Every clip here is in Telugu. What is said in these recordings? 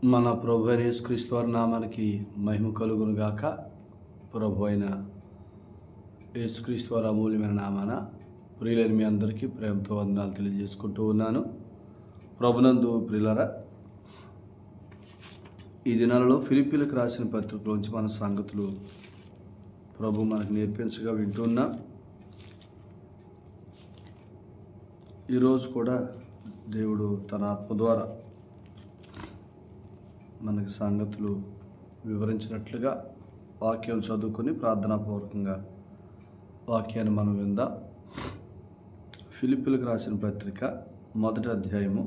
మన ప్రభు అయిన యేసుక్రీస్తు వారి నామానికి మహిమ కలుగును గాక. ప్రభు అయిన యేసుక్రీస్తు వారి అమూల్యమైన నామాన ప్రియులైన మీ అందరికీ ప్రేమతో వందనాలు తెలియజేసుకుంటూ ఉన్నాను. ప్రభునందు ప్రియులారా, ఈ దినాలలో ఫిలిప్పీలకు రాసిన పత్రికలోంచి మన సంగతులు ప్రభు మనకు నేర్పించగా వింటున్నాం. ఈరోజు కూడా దేవుడు తన ఆత్మ ద్వారా మనకి సంగతులు వివరించినట్లుగా వాక్యం చదువుకొని ప్రార్థనాపూర్వకంగా వాక్యాన్ని మనం విందాం. ఫిలిప్పీలకు రాసిన పత్రిక 1వ అధ్యాయము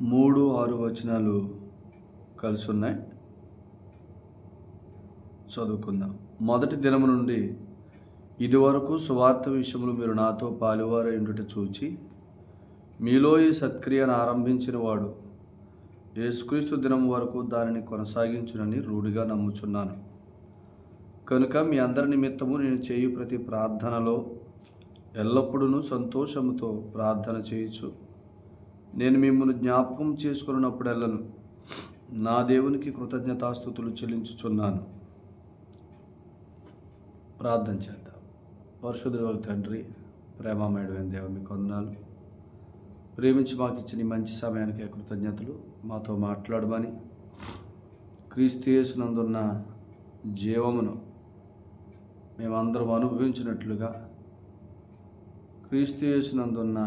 3-6 వచనాలు కలిసి ఉన్నాయి. చదువుకుందాం. మొదటి దినము నుండి ఇదివరకు సువార్త విషయములు మీరు నాతో పాలువారై ఉండుట చూచి మీలో ఈ సత్క్రియను ఆరంభించిన వాడు యేసుక్రీస్తు దినం వరకు దానిని కొనసాగించునని రూఢిగా నమ్ముచున్నాను. కనుక మీ అందరి నిమిత్తము నేను చేయు ప్రతి ప్రార్థనలో ఎల్లప్పుడూ సంతోషముతో ప్రార్థన చేయొచ్చు. నేను మిమ్మల్ని జ్ఞాపకం చేసుకున్నప్పుడెల్లను నా దేవునికి కృతజ్ఞతాస్తుతులు చెల్లించుచున్నాను. ప్రార్థన చేద్దాం. పరిశుద్ధుడైన తండ్రి, ప్రేమమయుడైన దేవా, మీకు వందనాలు. ప్రేమించి మాకు ఇచ్చిన ఈ మంచి సమయానికి కృతజ్ఞతలు. మాతో మాట్లాడమని, క్రీస్తు యేసునందున్న జీవమును మేమందరం అనుభవించినట్లుగా క్రీస్తు యేసునందున్న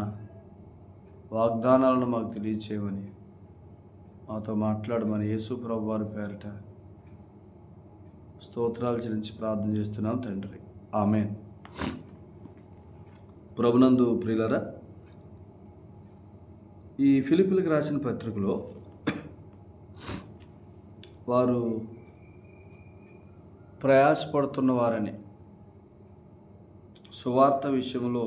వాగ్దానాలను మాకు తెలియచేయమని, మాతో మాట్లాడమని యేసు ప్రభు వారి పేరిట స్తోత్రాలు చెల్లించి ప్రార్థన చేస్తున్నాం తండ్రి. ఆమేన్. ప్రభునందు ప్రియులారా, ఈ ఫిలిప్పీలకు రాసిన పత్రికలో వారు ప్రయాసపడుతున్న వారని, సువార్త విషయంలో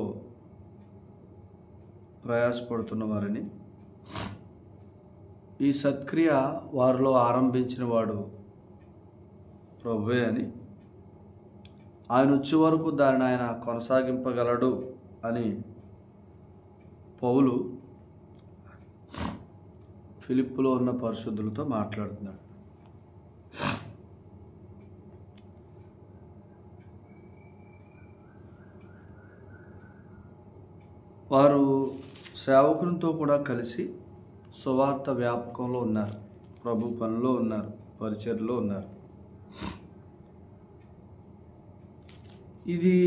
ప్రయాసపడుతున్న వారని, ఈ సత్క్రియ వారిలో ఆరంభించిన వాడు ప్రభువే అని, ఆయన వచ్చే వరకు దానిని ఆయన కొనసాగింపగలడు అని పౌలు ఫిలిప్పులో ఉన్న పరిశుద్ధులతో మాట్లాడుతున్నాడు. వారు సేవకులతో కూడా కలిసి సువార్త వ్యాపకంలో ఉన్నారు, ప్రభు పనిలో ఉన్నారు, పరిచర్యలో ఉన్నారు. ఇది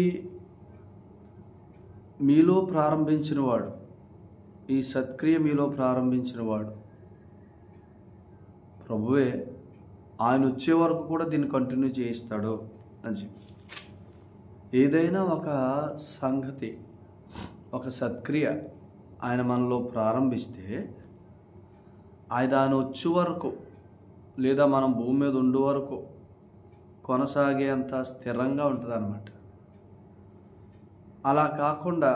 మీలో ప్రారంభించిన వాడు, ఈ సత్క్రియ మీలో ప్రారంభించిన వాడు ప్రభువే. ఆయన వచ్చే వరకు కూడా దీన్ని కంటిన్యూ చేయిస్తాడు అని చెప్పి, ఏదైనా ఒక సంగతి, ఒక సత్క్రియ ఆయన మనలో ప్రారంభిస్తే ఆయన దాని వచ్చే వరకు, లేదా మనం భూమి మీద ఉండే వరకు కొనసాగేంత స్థిరంగా ఉంటుంది అన్నమాట. అలా కాకుండా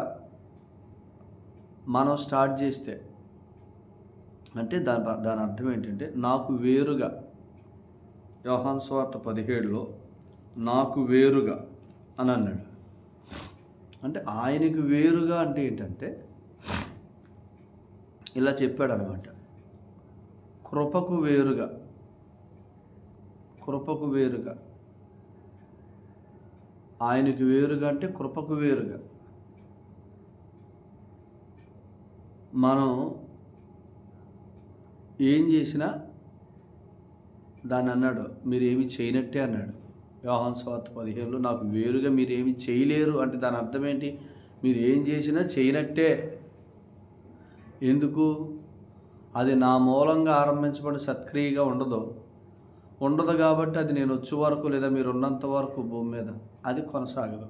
మనం స్టార్ట్ చేస్తే, అంటే దాని అర్థం ఏంటంటే, నాకు వేరుగా, యోహాను సువార్త 17లో నాకు వేరుగా అని అన్నాడు. అంటే ఆయనకు వేరుగా అంటే ఏంటంటే, ఇలా చెప్పాడు అనమాట, కృపకు వేరుగా, కృపకు వేరుగా. ఆయనకు వేరుగా అంటే కృపకు వేరుగా. మనం ఏం చేసినా దాన్ని అన్నాడు, మీరు ఏమి చేయనట్టే అన్నాడు. యోహాను సువార్త 15లో నాకు వేరుగా మీరు ఏమి చేయలేరు అంటే దాని అర్థం ఏంటి? మీరు ఏం చేసినా చేయనట్టే. ఎందుకు? అది నా మూలంగా ఆరంభించబడి సత్క్రియగా ఉండదు కాబట్టి అది నేను వచ్చే వరకు, లేదా మీరు ఉన్నంత వరకు భూమి మీద అది కొనసాగదు.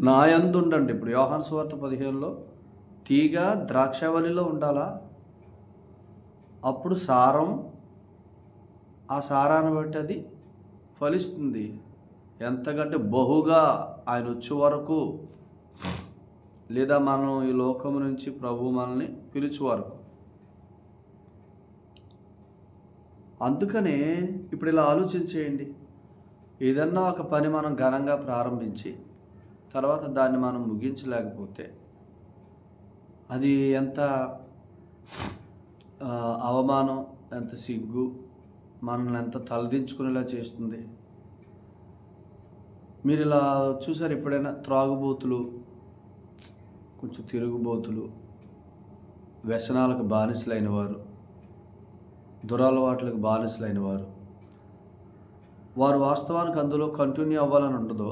నా యందు ఉండండి. ఇప్పుడు యోహాను సువార్త 15లో తీగ ద్రాక్షవల్లిలో ఉండాలా? అప్పుడు సారం, ఆ సారాన్ని బట్టి అది ఫలిస్తుంది. ఎంతకంటే బహుగా ఆయన వచ్చే వరకు, లేదా మనం ఈ లోకం నుంచి ప్రభు మనల్ని పిలిచే వరకు. అందుకనే ఇప్పుడు ఇలా ఆలోచించేయండి. ఏదన్నా ఒక పని మనం ఘనంగా ప్రారంభించి తర్వాత దాన్ని మనం ముగించలేకపోతే అది ఎంత అవమానం, ఎంత సిగ్గు, మనల్ని ఎంత తలదించుకునేలా చేస్తుంది. మీరు ఇలా చూసారు ఎప్పుడైనా? త్రాగుబోతులు, కొంచెం తిరుగుబోతులు, వ్యసనాలకు బానిసలైన వారు, దురలవాట్లకు బానిసలైన వారు వాస్తవానికి అందులో కంటిన్యూ అవ్వాలని ఉండదు.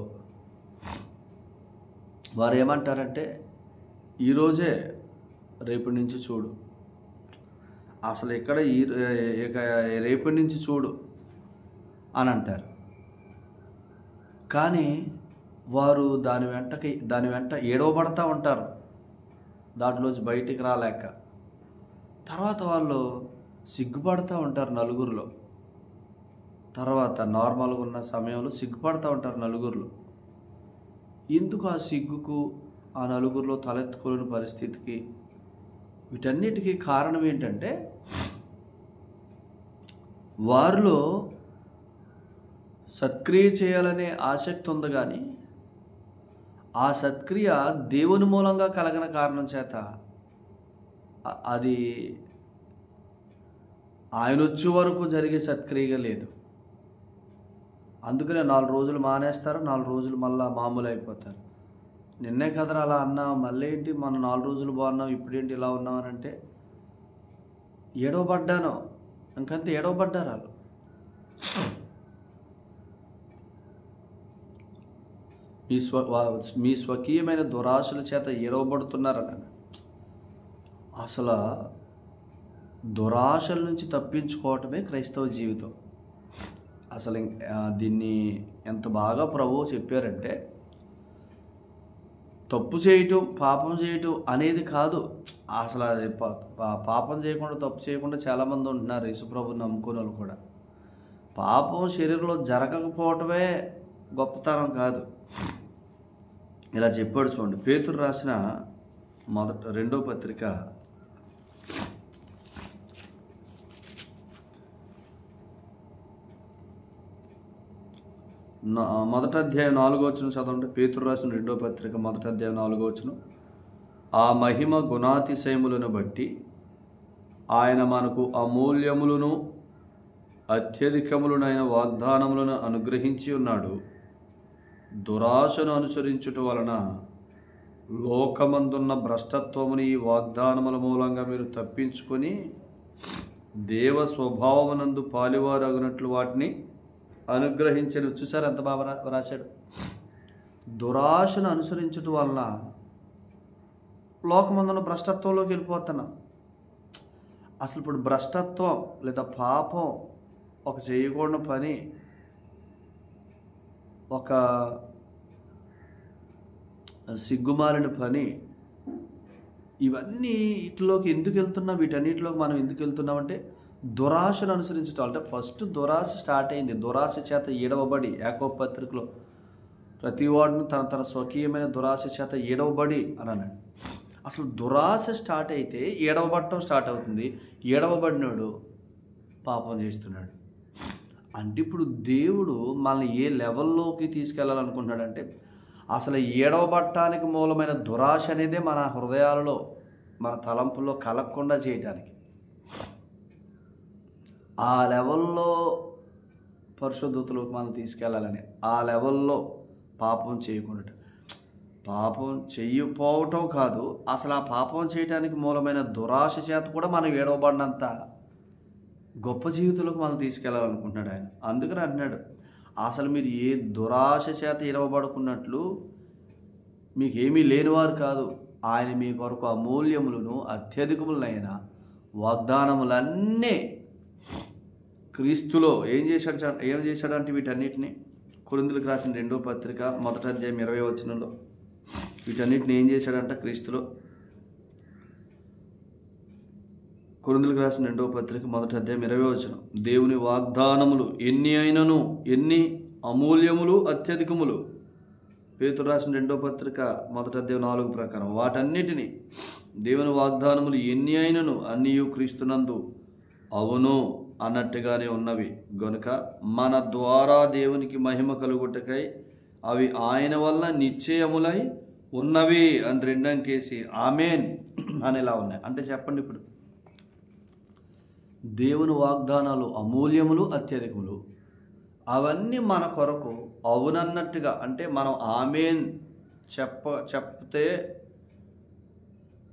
వారు ఏమంటారంటే, ఈరోజే రేపటి నుంచి చూడు, అసలు ఇక్కడ ఇక రేపటి నుంచి చూడు అని అంటారు. కానీ వారు దాని వెంట ఏడవబడతా ఉంటారు, దాంట్లోంచి బయటికి రాలేక. తర్వాత వాళ్ళు సిగ్గుపడుతూ ఉంటారు నలుగురిలో. తర్వాత నార్మల్గా ఉన్న సమయంలో సిగ్గుపడుతూ ఉంటారు నలుగురిలో. ఎందుకు ఆ సిగ్గుకు, ఆ నలుగురిలో తలెత్తుకోలేని పరిస్థితికి, వీటన్నిటికీ కారణం ఏంటంటే, వారిలో సత్క్రియ చేయాలనే ఆసక్తి ఉంది, కానీ ఆ సత్క్రియ దేవుని మూలంగా కలగన కారణం చేత అది ఆయన వచ్చే వరకు జరిగే సత్క్రియగా లేదు. అందుకనే 4 రోజులు మానేస్తారు, 4 రోజులు మళ్ళీ మామూలు అయిపోతారు. నిన్నే కదరా అలా అన్నావు, మళ్ళీ ఏంటి మన 4 రోజులు బాగున్నావు, ఇప్పుడేంటి ఇలా ఉన్నావు అని అంటే, ఏడవబడ్డాను ఇంకంతే, ఏడవబడ్డారు వాళ్ళు. మీ స్వకీయమైన దురాశల చేత ఏడవబడుతున్నారన్న. అసలు దురాశల నుంచి తప్పించుకోవటమే క్రైస్తవ జీవితం. అసలు దీన్ని ఎంత బాగా ప్రభువు చెప్పారంటే, తప్పు చేయటం, పాపం చేయటం అనేది కాదు. అసలు అది పాపం చేయకుండా, తప్పు చేయకుండా చాలామంది ఉంటున్నారు యేసుప్రభుని నమ్ముకునే వాళ్ళు కూడా. పాపం శరీరంలో జరగకపోవటమే గొప్పతనం కాదు. ఇలా చెప్పాడు చూడండి, పేతురు రాసిన 2వ పత్రిక 1వ అధ్యాయం 4వ వచనం చదవండి. పేతురు రాసిన 2వ పత్రిక 1వ అధ్యాయం 4వ వచనం. ఆ మహిమ గుణాతిశయములను బట్టి ఆయన మనకు అమూల్యములను అత్యధికములనైన వాగ్దానములను అనుగ్రహించి ఉన్నాడు. దురాశను అనుసరించుట వలన లోకమందున్న భ్రష్టత్వముని ఈ వాగ్దానముల మూలంగా మీరు తప్పించుకొని దేవ స్వభావమునందు పాలివారగునట్లు వాటిని అనుగ్రహించను. చూసారు ఎంత బాగా రాశాడు? దురాశను అనుసరించడం వలన లోకమందున్న భ్రష్టత్వంలోకి వెళ్ళిపోతున్నాం. అసలు ఇప్పుడు భ్రష్టత్వం లేదా పాపం, ఒక చేయకూడని పని, ఒక సిగ్గుమాలిన పని, ఇవన్నీ వీటిలోకి ఎందుకు వెళ్తున్నాం? వీటన్నిటిలోకి మనం ఎందుకు వెళ్తున్నామంటే దురాశను అనుసరించడం. అంటే ఫస్ట్ దురాశ స్టార్ట్ అయింది. దురాశ చేత ఏడవబడి, యాకోబు పత్రికలో ప్రతి వాడును తన స్వకీయమైన దురాశ చేత ఏడవబడి అని అన్నాడు. అసలు దురాశ స్టార్ట్ అయితే ఏడవబడటం స్టార్ట్ అవుతుంది. ఏడవబడినాడు పాపం చేస్తున్నాడు. అంటే ఇప్పుడు దేవుడు మనల్ని ఏ లెవెల్లోకి తీసుకెళ్ళాలనుకుంటున్నాడంటే, అసలు ఏడవబడటానికి మూలమైన దురాశ అనేదే మన హృదయాలలో, మన తలంపుల్లో కలగకుండా చేయటానికి. ఆ లెవెల్లో పరిశుద్ధతలోకి మనం తీసుకెళ్ళాలని, ఆ లెవెల్లో పాపం చేయకుండా, పాపం చెయ్యపోవటం కాదు, అసలు ఆ పాపం చేయటానికి మూలమైన దురాశ చేత కూడా మనం ఏడవబడినంత గొప్ప జీవితంలోకి మనం తీసుకెళ్ళాలనుకుంటున్నాడు ఆయన. అందుకని అంటున్నాడు, అసలు మీరు ఏ దురాశ చేత ఏడవబడుకున్నట్లు మీకేమీ లేనివారు కాదు, ఆయన మీ కొరకు అమూల్యములను అత్యధికములైన వాగ్దానములన్నీ క్రీస్తులో ఏం చేశాడంటే వీటన్నిటిని, కొరింథీయులకు రాసిన 2వ పత్రిక 1వ అధ్యాయం 20వ వచనంలో వీటన్నిటిని ఏం చేశాడంట క్రీస్తులో. కొరింథీయులకు రాసిన 2వ పత్రిక 1వ అధ్యాయం 20వ వచనం. దేవుని వాగ్దానములు ఎన్ని అమూల్యములు అత్యధికములు. పేతురు రాసిన 2వ పత్రిక 1వ అధ్యాయం 4 ప్రకారం వాటన్నిటిని దేవుని వాగ్దానములు ఎన్ని అయినను అన్నీయు క్రీస్తునందు అవును అన్నట్టుగానే ఉన్నవి గనుక మన ద్వారా దేవునికి మహిమ కలుగుటకై అవి ఆయన వల్ల నిశ్చయములై ఉన్నవి అని రెండంకేసి ఆమెన్. అనేలా ఉన్నాయి. అంటే చెప్పండి, ఇప్పుడు దేవుని వాగ్దానాలు అమూల్యములు, అత్యధికములు. అవన్నీ మన కొరకు అవునన్నట్టుగా, అంటే మనం ఆమేన్ చెప్తే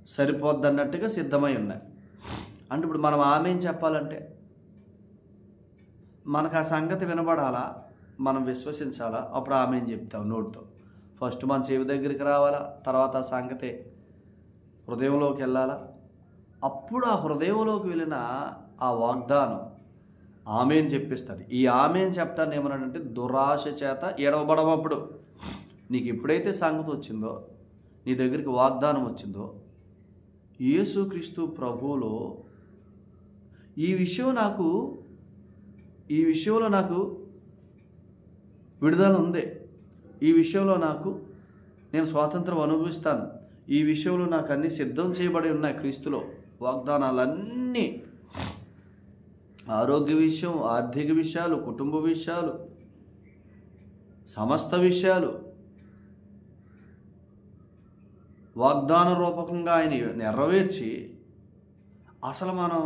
సరిపోద్దన్నట్టుగా సిద్ధమై ఉన్నాయి. అంటే ఇప్పుడు మనం ఆమేన్ చెప్పాలంటే మనకు ఆ సంగతి వినబడాలా, మనం విశ్వసించాలా, అప్పుడు ఆమేన్ చెప్తాం నోటితో. ఫస్ట్ మన చెవి దగ్గరికి రావాలా, తర్వాత ఆ సంగతి హృదయంలోకి వెళ్ళాలా. అప్పుడు ఆ హృదయంలోకి వెళ్ళిన ఆ వాగ్దానం ఆమేన్ చెప్పిస్తుంది. ఈ ఆమేన్ చెప్తాను ఏమన్నాడంటే, దురాశ చేత ఎడవబడమప్పుడు. నీకు ఎప్పుడైతే సంగతి వచ్చిందో, నీ దగ్గరికి వాగ్దానం వచ్చిందో, యేసుక్రీస్తు ప్రభువులో ఈ విషయంలో నాకు విడుదల ఉంది, ఈ విషయంలో నేను స్వాతంత్రం అనుభవిస్తాను, ఈ విషయంలో నాకు అన్నీ సిద్ధం చేయబడి ఉన్నాయి క్రీస్తులో. వాగ్దానాలన్నీ ఆరోగ్య విషయం, ఆర్థిక విషయాలు, కుటుంబ విషయాలు, సమస్త విషయాలు వాగ్దాన రూపకంగా ఆయన నెరవేర్చి, అసలు మనం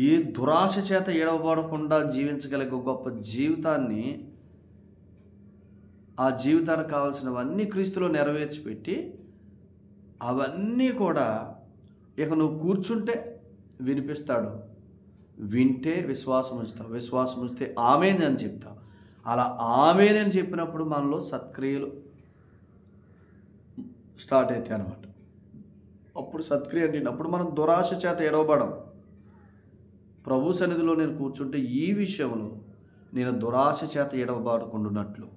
ఏ దురాశ చేత ఏడవబడకుండా జీవించగలిగే గొప్ప జీవితాన్ని, ఆ జీవితానికి కావాల్సినవన్నీ క్రీస్తులో నెరవేర్చి పెట్టి, అవన్నీ కూడా ఇక నువ్వు కూర్చుంటే వినిపిస్తాడు, వింటే విశ్వాసం ఉంచుతావు, విశ్వాసం ఉంచితే ఆమేన్ అని చెప్తావు. అలా ఆమేన్ అని చెప్పినప్పుడు మనలో సత్క్రియలు స్టార్ట్ అవుతాయి అన్నమాట. అప్పుడు సత్క్రియ అంటే అప్పుడు మనం దురాశ చేత ఎడవబడం. ప్రభు సన్నిధిలో నేను కూర్చుంటే ఈ విషయంలో నేను దురాశ చేత ఎడవబడకుండాన్నట్లు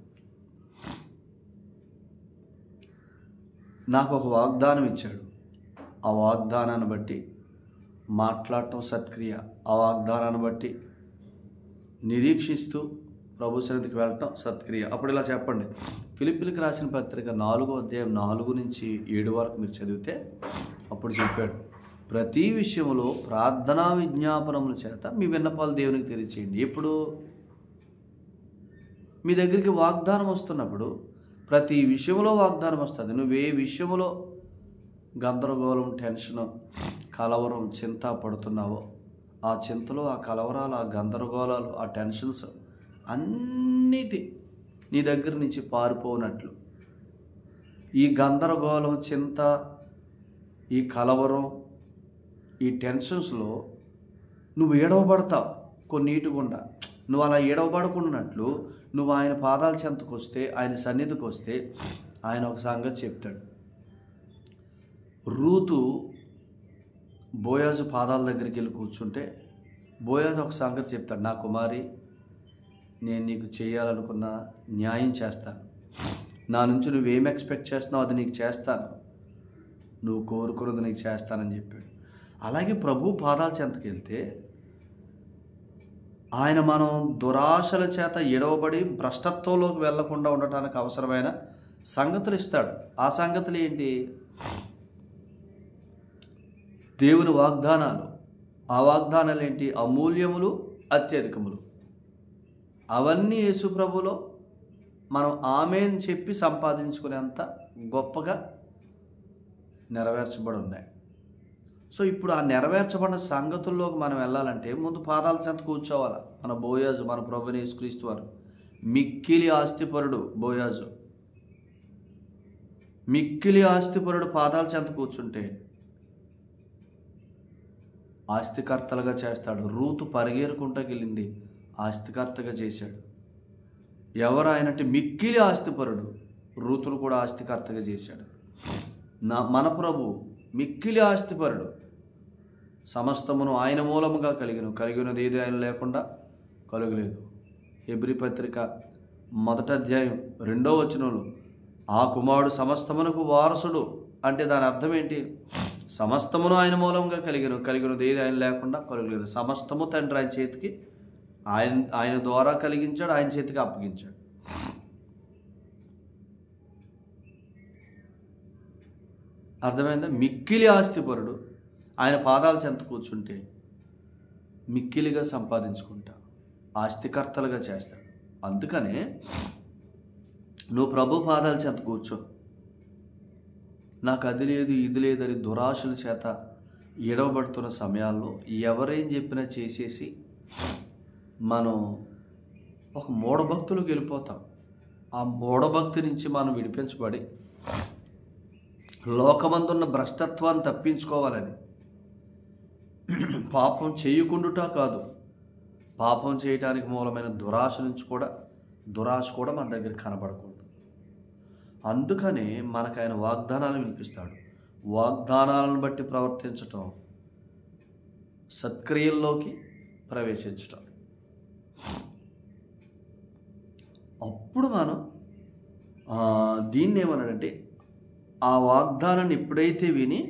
నాకు ఒక వాగ్దానం ఇచ్చాడు. ఆ వాగ్దానాన్ని బట్టి మాట్లాడటం సత్క్రియ. ఆ వాగ్దానాన్ని బట్టి నిరీక్షిస్తూ ప్రభు సన్నిధికి వెళ్ళటం సత్క్రియ. అప్పుడు ఇలా చెప్పండి, ఫిలిప్పీలకు రాసిన పత్రిక 4వ అధ్యాయం 4 నుంచి 7 వరకు మీరు చదివితే అప్పుడు చెప్పాడు, ప్రతి విషయంలో ప్రార్థనా విజ్ఞాపనముల చేత మీ విన్నపాలు దేవునికి తెలియచేయండి. ఎప్పుడు మీ దగ్గరికి వాగ్దానం వస్తున్నప్పుడు ప్రతి విషయంలో వాగ్దానం వస్తుంది. నువ్వే విషయంలో గందరగోళం, టెన్షన్, కలవరం, చింత పడుతున్నావో, ఆ చింతలో, ఆ కలవరాలు, ఆ గందరగోళాలు, ఆ టెన్షన్స్ అన్నిటి నీ దగ్గర నుంచి పారిపోనట్లు, ఈ గందరగోళం, చింత, ఈ కలవరం, ఈ టెన్షన్స్లో నువ్వు ఏడవబడతావు కొన్నిటి గుండా. నువ్వు అలా ఏడవబడకున్నట్లు నువ్వు ఆయన పాదాల చెంతకు వస్తే, ఆయన సన్నిధికి వస్తే ఆయన ఒక సంగతి చెప్తాడు. రూతు బోయాజు పాదాల దగ్గరికి వెళ్ళి కూర్చుంటే బోయాజు ఒక సంగతి చెప్తాడు, నా కుమారి, నేను నీకు చేయాలనుకున్న న్యాయం చేస్తాను, నా నుంచి నువ్వేం ఎక్స్పెక్ట్ చేస్తున్నావు అది నీకు చేస్తాను, నువ్వు కోరుకున్నది నీకు చేస్తానని చెప్పాడు. అలాగే ప్రభు పాదాల చెంతకు వెళ్తే ఆయన మనం దురాశల చేత ఎడవబడి భ్రష్టత్వంలోకి వెళ్లకుండా ఉండటానికి అవసరమైన సంగతులు ఇస్తాడు. ఆ సంగతులు ఏంటి? దేవుని వాగ్దానాలు. ఆ వాగ్దానాలు ఏంటి? అమూల్యములు, అత్యధికములు. అవన్నీ యేసు ప్రభులో మనం ఆమేన్ చెప్పి సంపాదించుకునేంత గొప్పగా నెరవేర్చబడి ఉన్నాయి. సో ఇప్పుడు ఆ నెరవేర్చబడిన సంగతుల్లోకి మనం వెళ్ళాలంటే ముందు పాదాల చెంత కూర్చోవాలి. మన బోయాజు, మన ప్రభువైన యేసుక్రీస్తు వారు మిక్కిలి ఆస్తిపరుడు. బోయాజు మిక్కిలి ఆస్తిపరుడు పాదాల చెంత కూర్చుంటే ఆస్తికర్తలుగా చేస్తాడు. రూతు పరిగేరుకుంటూ వెళ్ళింది, ఆస్తికర్తగా చేశాడు. ఎవరు ఆయనంటే మిక్కిలి ఆస్తిపరుడు, రూతును కూడా ఆస్తికర్తగా చేశాడు. మన ప్రభు మిక్కిలి ఆస్తిపరుడు, సమస్తమును ఆయన మూలముగా కలిగినది ఏది ఆయన లేకుండా కలుగలేదు. హెబ్రీ పత్రిక 1వ అధ్యాయం 2వ వచనంలో ఆ కుమారుడు సమస్తమునకు వారసుడు అంటే దాని అర్థం ఏంటి? సమస్తమును ఆయన మూలంగా కలిగినది ఏది ఆయన లేకుండా కలుగలేదు. సమస్తము తండ్రి ఆయన చేతికి, ఆయన ద్వారా కలిగించాడు, ఆయన చేతికి అప్పగించాడు. అర్థమైందా? మిక్కిలి ఆస్తిపరుడు, ఆయన పాదాల చెంత కూర్చుంటే మిక్కిలిగా సంపాదించుకుంటా, ఆస్తికర్తలుగా చేస్తాడు. అందుకనే నువ్వు ప్రభు పాదాల చెంత కూర్చో, నాకు అది లేదు ఇది లేదని దురాశల చేత ఎడవబడుతున్న సమయాల్లో ఎవరేం చెప్పినా చేసేసి మనం ఒక మూఢభక్తులకు వెళ్ళిపోతాం. ఆ మూఢభక్తి నుంచి మనం విడిపించబడి లోకమందున్న భ్రష్టత్వాన్ని తప్పించుకోవాలని పాపం చేయకుండుట కాదు, పాపం చేయటానికి మూలమైన దురాశ కూడా మన దగ్గర కనబడకూడదు. అందుకనే మనకు ఆయన వాగ్దానాలు వినిపిస్తాడు. వాగ్దానాలను బట్టి ప్రవర్తించటం, సత్క్రియల్లోకి ప్రవేశించటం. అప్పుడు మనం దీన్ని ఏమన్నాడంటే, ఆ వాగ్దానాన్ని ఎప్పుడైతే విని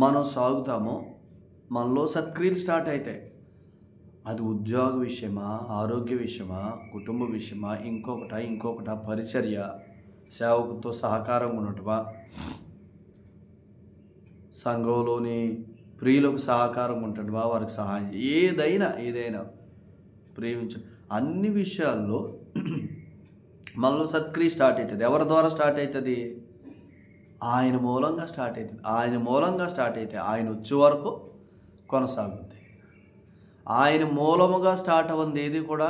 మనం సాగుతామో మనలో సత్క్రియలు స్టార్ట్ అవుతాయి. అది ఉద్యోగ విషయమా, ఆరోగ్య విషయమా, కుటుంబ విషయమా, ఇంకొకట పరిచర్య, సేవకుతో సహకారంగా ఉండటమా, సంఘంలోని ప్రియులకు సహకారంగా ఉండటమా, వారికి సహాయం, ఏదైనా ప్రేమించడం, అన్ని విషయాల్లో మనలో సత్క్రియ స్టార్ట్ అవుతుంది. ఎవరి ద్వారా స్టార్ట్ అవుతుంది? ఆయన మూలంగా స్టార్ట్ అవుతుంది. ఆయన మూలంగా స్టార్ట్ అయితే ఆయన వచ్చే వరకు కొనసాగుద్ది. ఆయన మూలముగా స్టార్ట్ అవ్వంది ఏది కూడా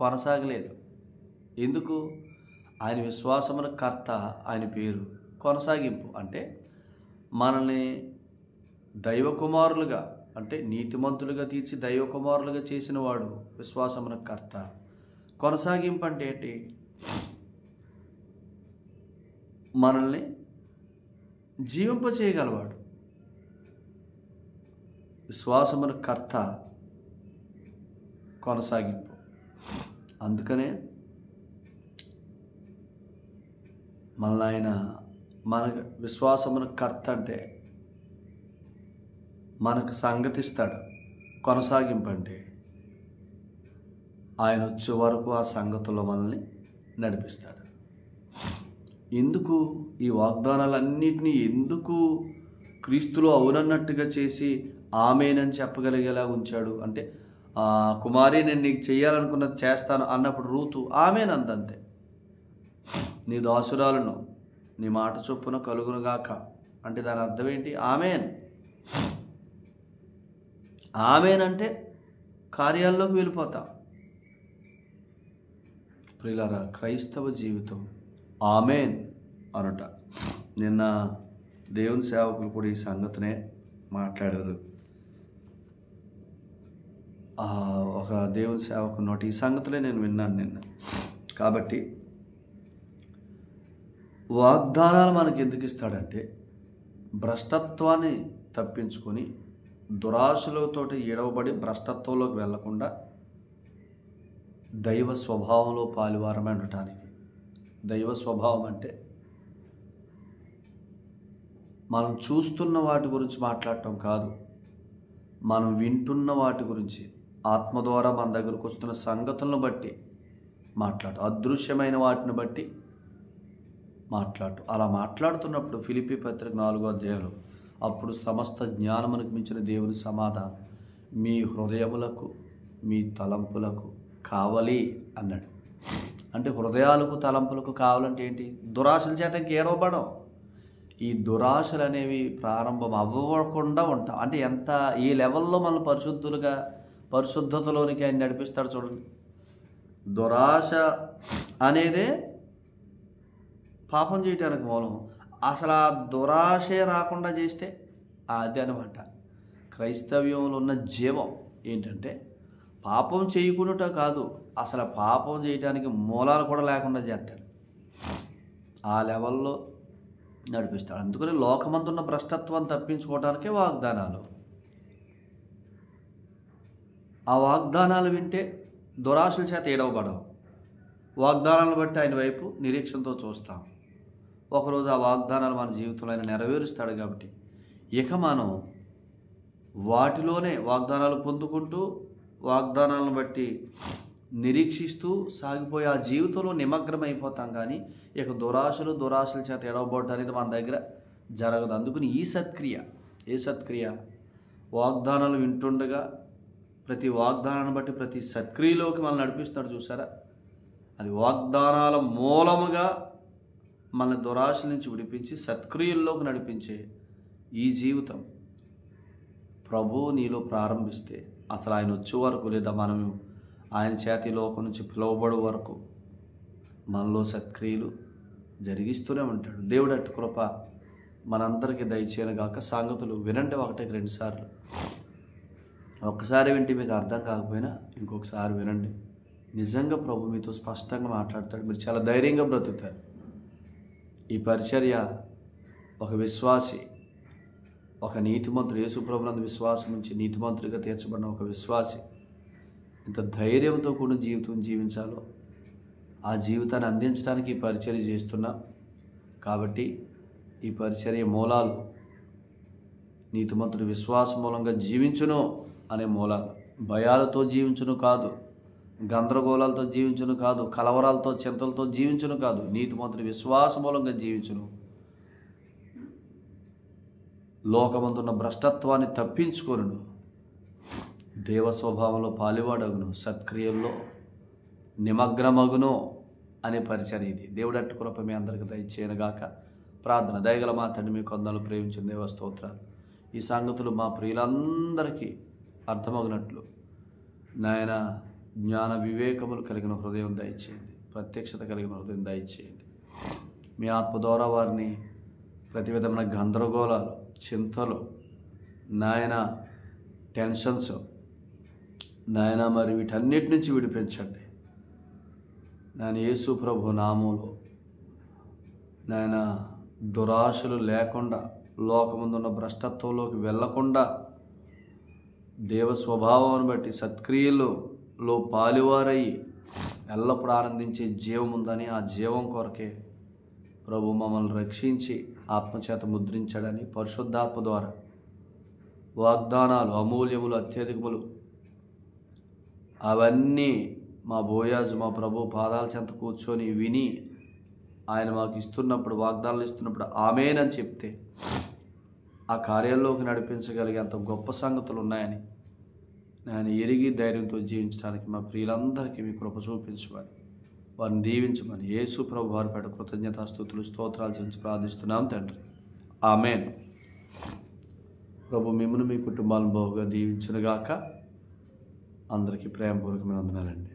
కొనసాగలేదు. ఎందుకు? ఆయన విశ్వాసమున కర్త, ఆయన పేరు కొనసాగింపు. అంటే మనల్ని దైవ కుమారులుగా, అంటే నీతిమంతులుగా తీర్చి దైవ కుమారులుగా చేసిన వాడు విశ్వాసమున కర్త. కొనసాగింపు అంటే ఏంటి? మనల్ని జీవింప చేయగలవాడు. విశ్వాసమున కర్త, కొనసాగింపు. అందుకనే మనల్ని ఆయన మన విశ్వాసమున కర్త అంటే మనకు సంగతిస్తాడు. కొనసాగింపు అంటే ఆయన వచ్చే వరకు ఆ సంగతుల్లో మనల్ని నడిపిస్తాడు. ఎందుకు ఈ వాగ్దానాలన్నింటినీ ఎందుకు క్రీస్తులో అవునన్నట్టుగా చేసి ఆమేనని చెప్పగలిగేలా ఉంచాడు అంటే, కుమారి నేను నీకు చేయాలనుకున్నది చేస్తాను అన్నప్పుడు రూతు ఆమేనంతే. నీ దాసురాలను నీ మాట చొప్పున కలుగునుగాక అంటే దాని అర్థం ఏంటి? ఆమేన్ అంటే కార్యాల్లోకి వెళ్ళిపోతాం. ప్రియులారా, క్రైస్తవ జీవితం ఆమేన్ అనుట. నిన్న దేవుని సేవకులు కూడా ఈ సంగతినే మాట్లాడారు. ఒక దేవుని సేవకుని నోటి ఈ సంగతులే నేను విన్నాను నిన్న. కాబట్టి వాగ్దానాలు మనకి ఎందుకు ఇస్తాడంటే, భ్రష్టత్వాన్ని తప్పించుకొని దురాశలతోటి ఎడవబడి భ్రష్టత్వంలోకి వెళ్లకుండా దైవ స్వభావంలో పాలువారమై ఉండటానికి. దైవ స్వభావం అంటే మనం చూస్తున్న వాటి గురించి మాట్లాడటం కాదు, మనం వింటున్న వాటి గురించి, ఆత్మ ద్వారా మన దగ్గరకు వస్తున్న సంగతులను బట్టి మాట్లాడటం, అదృశ్యమైన వాటిని బట్టి మాట్లాడటం. అలా మాట్లాడుతున్నప్పుడు ఫిలిప్పీ పత్రిక 4వ అధ్యాయంలో, అప్పుడు సమస్త జ్ఞానమునకు మించిన దేవుని సమాధానం మీ హృదయములకు మీ తలంపులకు కావాలి అన్నాడు. అంటే హృదయాలకు తలంపులకు కావాలంటే ఏంటి? దురాశల చేత ఇంకేడవబడం. ఈ దురాశలు అనేవి ప్రారంభం అవ్వకుండా ఉంటాం. అంటే ఎంత ఈ లెవెల్లో మన పరిశుద్ధతలోనికి ఆయన నడిపిస్తాడు చూడండి. దురాశ అనేదే పాపం చేయటానికి మూలం. అసలు ఆ దురాశే రాకుండా చేస్తే అది అనమాట క్రైస్తవ్యంలో ఉన్న జీవం. ఏంటంటే పాపం చేయకుండా కాదు, అసలు పాపం చేయటానికి మూలాలు కూడా లేకుండా చేస్తాడు. ఆ లెవెల్లో నడిపిస్తాడు. అందుకని లోకమందున్న భ్రష్టత్వాన్ని తప్పించుకోవడానికే వాగ్దానాలు. ఆ వాగ్దానాలు వింటే దురాశల చేత ఏడవబడవు. వాగ్దానాలను బట్టి ఆయన వైపు నిరీక్షణతో చూస్తాం. ఒకరోజు ఆ వాగ్దానాలు మన జీవితంలో ఆయన నెరవేరుస్తాడు. కాబట్టి ఇక మనం వాటిలోనే వాగ్దానాలు పొందుకుంటూ వాగ్దానాలను బట్టి నిరీక్షిస్తూ సాగిపోయి ఆ జీవితంలో నిమగ్నం అయిపోతాం. కానీ ఇక దురాశల చేత ఎడవబడటం అనేది మన దగ్గర జరగదు. అందుకని ఏ సత్క్రియ వాగ్దానాలు వింటుండగా ప్రతి వాగ్దానాన్ని బట్టి ప్రతి సత్క్రియలోకి మనం నడిపిస్తాడు. చూసారా? అది వాగ్దానాల మూలముగా మన దురాశ నుంచి విడిపించి సత్క్రియల్లోకి నడిపించే ఈ జీవితం ప్రభువు నీలో ప్రారంభిస్తే అసలు ఆయన వచ్చే వరకు లేదా మనము ఆయన చేతి లోకం నుంచి పిలువబడే వరకు మనలో సత్క్రియలు జరిగిస్తూనే ఉంటాడు. దేవుడు అట్టి కృప మనందరికీ దయచేయను గాక. సంగతులు వినండి 1-2 సార్లు. ఒక్కసారి వింటే మీకు అర్థం కాకపోయినా ఇంకొకసారి వినండి. నిజంగా ప్రభు మీతో స్పష్టంగా మాట్లాడతాడు. మీరు చాలా ధైర్యంగా బ్రతుకుతారు. ఈ పరిచర్య ఒక విశ్వాసి, ఒక నీతిమంతుడు, యేసు ప్రభునందు విశ్వాసం నుంచి నీతిమంతుడిగా తీర్చబడిన ఒక విశ్వాసి ఇంత ధైర్యంతో కూడిన జీవితం జీవించాలో ఆ జీవితాన్ని అందించడానికి ఈ పరిచర్య చేస్తున్నా. కాబట్టి ఈ పరిచర్య మూలాలు నీతిమంతుడు విశ్వాస మూలంగా జీవించును అనే మూలాలు. భయాలతో జీవించును కాదు, గందరగోళాలతో జీవించును కాదు, కలవరాలతో చింతలతో జీవించును కాదు, నీతిమంతుడు విశ్వాస మూలంగా జీవించును. లోకమందున్న భ్రష్టత్వాన్ని తప్పించుకొనును, దేవ స్వభావంలో పాలివాడగును, సత్క్రియల్లో నిమగ్నమగును అనే పరిచర్య ఇది. దేవుడు అట్టి కృప మీ అందరికీ దయచేయనుగాక. ప్రార్థన. దయగల మా తండ్రి, మీ కొందరు ప్రేమించిన దేవ స్తోత్రాలు. ఈ సంగతులు మా ప్రియులందరికీ అర్థమగినట్లు నాయన జ్ఞాన వివేకములు కలిగిన హృదయం దయచేయండి, ప్రత్యక్షత కలిగిన హృదయం దయచేయండి. మీ ఆత్మ ద్వారా వారిని ప్రతి విధమైన గందరగోళాలు, చింతలు, నాయన టెన్షన్స్, నాయన మరి వీటన్నిటి నుంచి విడిపించండి. నాయన యేసు ప్రభు నామములో నాయన దురాశలు లేకుండా, లోకముందున్న భ్రష్టత్వంలోకి వెళ్ళకుండా, దేవ స్వభావాన్ని బట్టి సత్క్రియలలో పాలువారయ్యి ఎల్లప్పుడూ ఆనందించే జీవం ఉందని, ఆ జీవం కొరకే ప్రభు మమ్మల్ని రక్షించి ఆత్మచేత ముద్రించాడని, పరిశుద్ధాత్మ ద్వారా వాగ్దానాలు అమూల్యములు, అత్యధికములు అవన్నీ మా బోయాజు మా ప్రభు పాదాల చెంత కూర్చొని విని ఆయన మాకు ఇస్తున్నప్పుడు, వాగ్దానాలు ఇస్తున్నప్పుడు ఆమేన్ అని చెప్తే ఆ కార్యాల్లోకి నడిపించగలిగే అంత గొప్ప సంగతులు ఉన్నాయని నేను ఎరిగి ధైర్యంతో జీవించడానికి మా ప్రియులందరికీ మీ కృప చూపించమని, వారిని దీవించమని యేసు ప్రభు వారి పట్ల కృతజ్ఞతాస్తుతులు స్తోత్రాలు చెల్లించి ప్రార్థిస్తున్నాం తండ్రి. ఆమేన్. ప్రభు మిమ్మల్ని మీ కుటుంబాలను బహుగా దీవించునుగాక. అందరికీ ప్రేమపూర్వకమైన వందనాలండి.